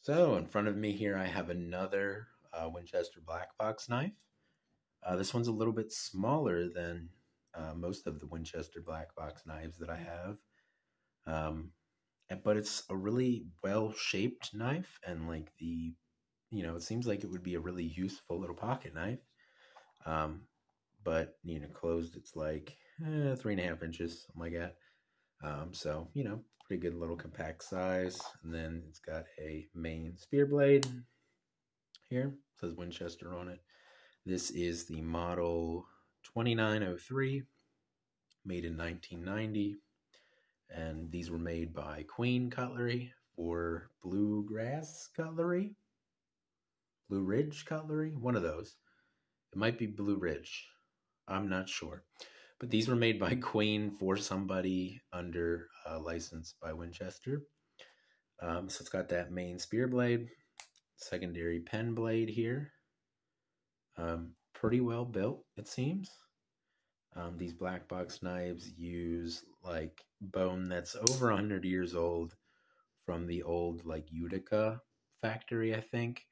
So in front of me here, I have another Winchester black box knife. This one's a little bit smaller than most of the Winchester black box knives that I have. Um, but it's a really well-shaped knife, and it seems like it would be a really useful little pocket knife. Um, but closed, it's like 3.5 inches, something like that. So pretty good little compact size. And then it's got a main spear blade here. It says Winchester on it. This is the model 2903, made in 1990. And these were made by Queen Cutlery for Bluegrass Cutlery, Blue Ridge Cutlery, one of those. It might be Blue Ridge. I'm not sure. But these were made by Queen for somebody under license by Winchester. So it's got that main spear blade, secondary pen blade here. Pretty well built, it seems. These black box knives use like bone that's over 100 years old from the old like Utica factory, I think.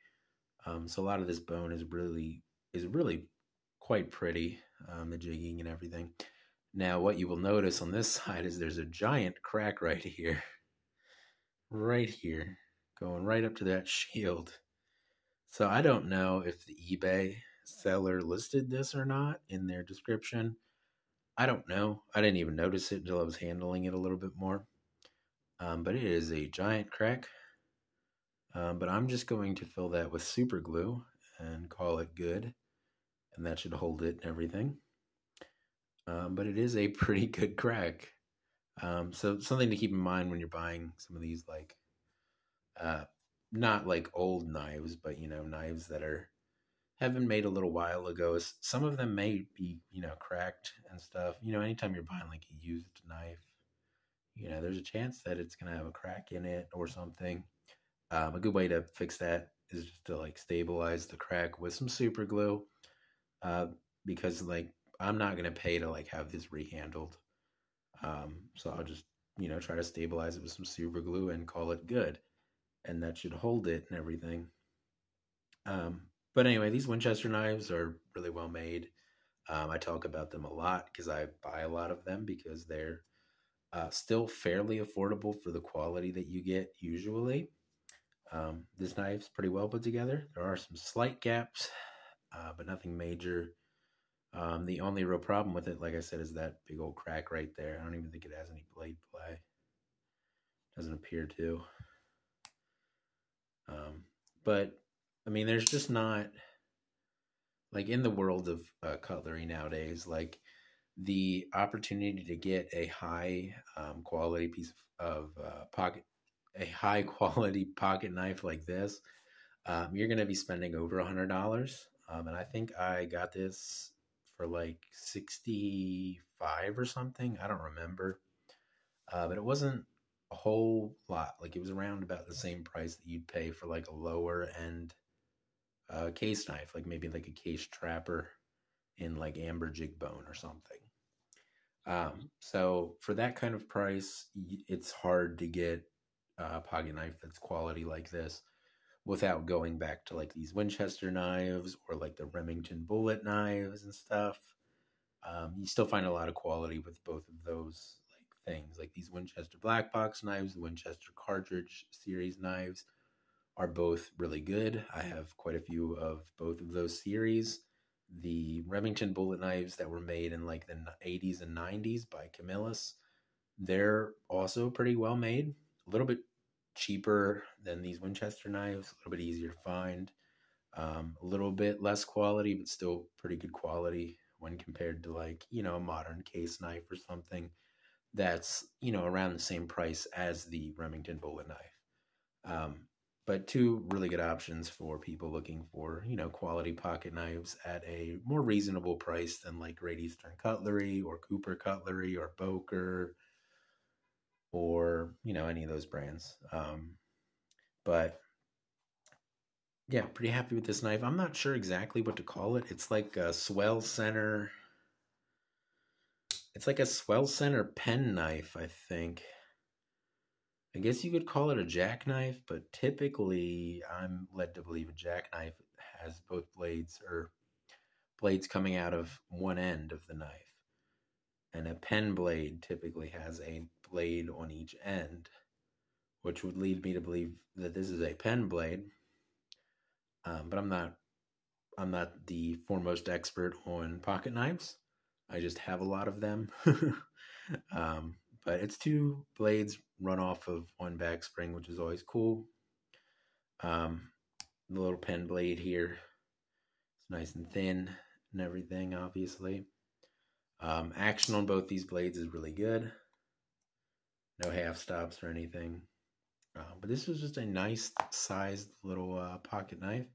So a lot of this bone is really quite pretty, the jigging and everything. Now, what you will notice on this side is there's a giant crack right here, going right up to that shield. So I don't know if the eBay seller listed this or not in their description. I don't know. I didn't even notice it until I was handling it a little bit more. But it is a giant crack. But I'm just going to fill that with super glue and call it good. And that should hold it and everything. But it is a pretty good crack. So something to keep in mind when you're buying some of these, like, not like old knives, but, knives that have been made a little while ago. Some of them may be, cracked and stuff. Anytime you're buying like a used knife, there's a chance that it's going to have a crack in it or something. A good way to fix that is just to like stabilize the crack with some super glue. Because like I'm not going to pay to like have this rehandled. So I'll just, try to stabilize it with some super glue and call it good. And that should hold it and everything. But anyway, these Winchester knives are really well made. I talk about them a lot because I buy a lot of them because they're still fairly affordable for the quality that you get usually. This knife's pretty well put together. There are some slight gaps, but nothing major. The only real problem with it, like I said, is that big old crack right there. I don't even think it has any blade play. Doesn't appear to. But I mean, there's just not, like, in the world of cutlery nowadays, like the opportunity to get a high quality piece of a high quality pocket knife like this, you're going to be spending over $100. And I think I got this for like 65 or something. I don't remember. But it wasn't a whole lot. Like it was around about the same price that you'd pay for like a lower end case knife, like maybe like a case trapper in like amber jig bone or something. So for that kind of price, it's hard to get a pocket knife that's quality like this without going back to like these Winchester knives or like the Remington bullet knives and stuff. You still find a lot of quality with both of those like things. Like these Winchester black box knives, the Winchester cartridge series knives are both really good. I have quite a few of both of those series. The Remington bullet knives that were made in like the 80s and 90s by Camillus, they're also pretty well made. A little bit cheaper than these Winchester knives, a little bit easier to find. A little bit less quality, but still pretty good quality when compared to like, a modern case knife or something that's, around the same price as the Remington bullet knife. But two really good options for people looking for, quality pocket knives at a more reasonable price than like Great Eastern Cutlery or Cooper Cutlery or Boker or, any of those brands. But yeah, pretty happy with this knife. I'm not sure exactly what to call it. It's like a Swell Center. It's like a Swell Center pen knife, I think. I guess you could call it a jackknife, but typically I'm led to believe a jackknife has both blades or blades coming out of one end of the knife. And a pen blade typically has a blade on each end, which would lead me to believe that this is a pen blade. But I'm not the foremost expert on pocket knives. I just have a lot of them. But it's two blades run off of one back spring, which is always cool. The little pen blade here, it's nice and thin and everything, obviously. Action on both these blades is really good. No half stops or anything. But this was just a nice sized little pocket knife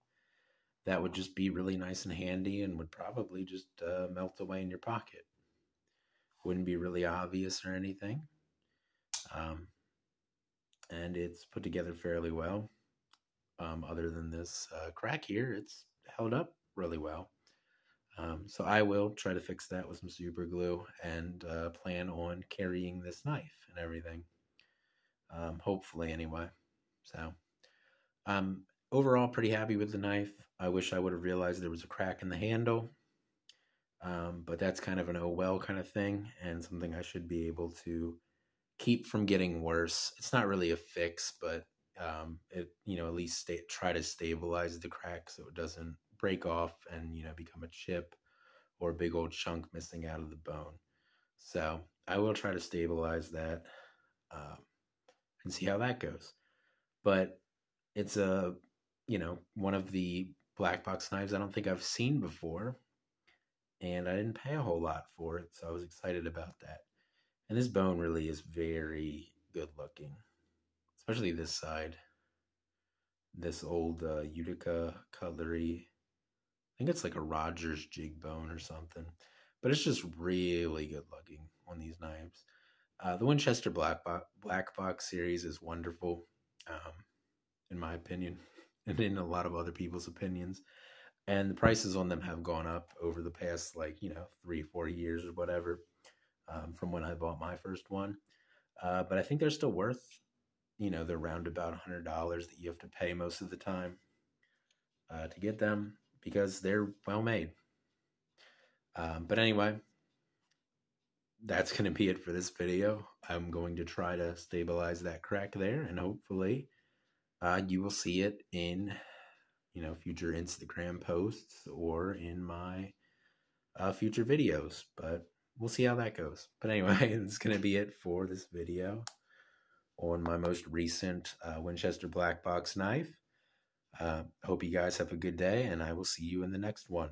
that would just be really nice and handy and would probably just melt away in your pocket. Wouldn't be really obvious or anything. And it's put together fairly well. Other than this crack here, it's held up really well. So I will try to fix that with some super glue and plan on carrying this knife and everything. Hopefully anyway. So overall pretty happy with the knife. I wish I would have realized there was a crack in the handle. But that's kind of an oh well kind of thing, and something I should be able to keep from getting worse. It's not really a fix, but it, at least try to stabilize the crack so it doesn't break off and become a chip or a big old chunk missing out of the bone. So I will try to stabilize that and see how that goes. But it's one of the black box knives I don't think I've seen before, and I didn't pay a whole lot for it, so I was excited about that. And this bone really is very good looking, especially this side. This old Utica cutlery. I think it's like a Rogers jig bone or something. But it's just really good looking on these knives. The Winchester Black Box series is wonderful, in my opinion, and in a lot of other people's opinions. And the prices on them have gone up over the past, 3-4 years or whatever, from when I bought my first one. But I think they're still worth, they're around about $100 that you have to pay most of the time to get them because they're well made. But anyway, that's going to be it for this video. I'm going to try to stabilize that crack there, and hopefully you will see it in future Instagram posts or in my future videos, but we'll see how that goes. But anyway, it's going to be it for this video on my most recent Winchester Black Box knife. Hope you guys have a good day, and I will see you in the next one.